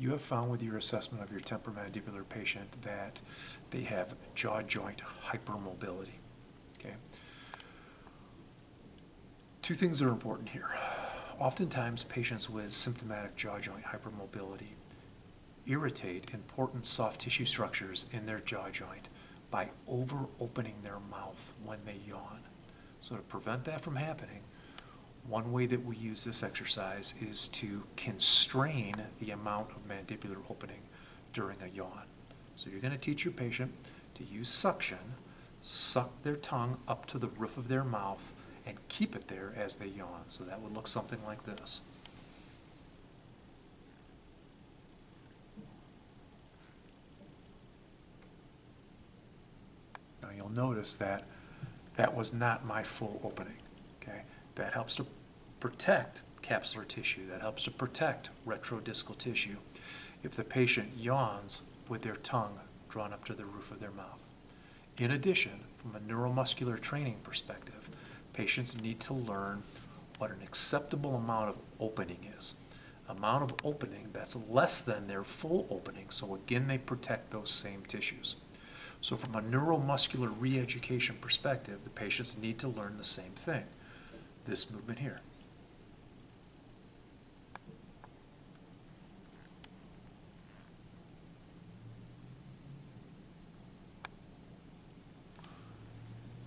You have found with your assessment of your temporomandibular patient that they have jaw joint hypermobility. Okay. Two things are important here. Oftentimes, patients with symptomatic jaw joint hypermobility irritate important soft tissue structures in their jaw joint by over-opening their mouth when they yawn. So to prevent that from happening, one way that we use this exercise is to constrain the amount of mandibular opening during a yawn. So you're going to teach your patient to use suction, suck their tongue up to the roof of their mouth, and keep it there as they yawn. So that would look something like this. Now you'll notice that that was not my full opening. Okay? That helps to protect capsular tissue. That helps to protect retrodiscal tissue if the patient yawns with their tongue drawn up to the roof of their mouth. In addition, from a neuromuscular training perspective, patients need to learn what an acceptable amount of opening is. Amount of opening that's less than their full opening, so again they protect those same tissues. So from a neuromuscular re-education perspective, the patients need to learn the same thing. This movement here.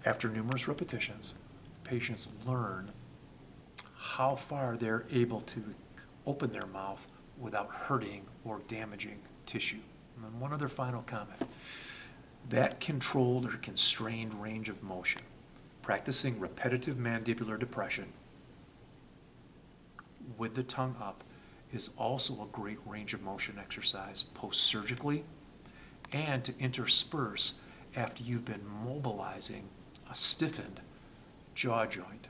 After numerous repetitions, patients learn how far they're able to open their mouth without hurting or damaging tissue. And then one other final comment. That controlled or constrained range of motion, practicing repetitive mandibular depression with the tongue up, is also a great range of motion exercise post-surgically and to intersperse after you've been mobilizing a stiffened jaw joint.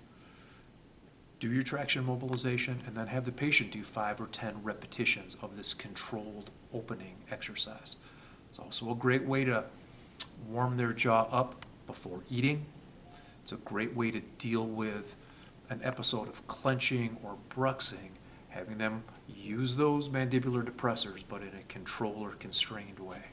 Do your traction mobilization and then have the patient do 5 or 10 repetitions of this controlled opening exercise. It's also a great way to warm their jaw up before eating. It's a great way to deal with an episode of clenching or bruxing, having them use those mandibular depressors but in a controlled or constrained way.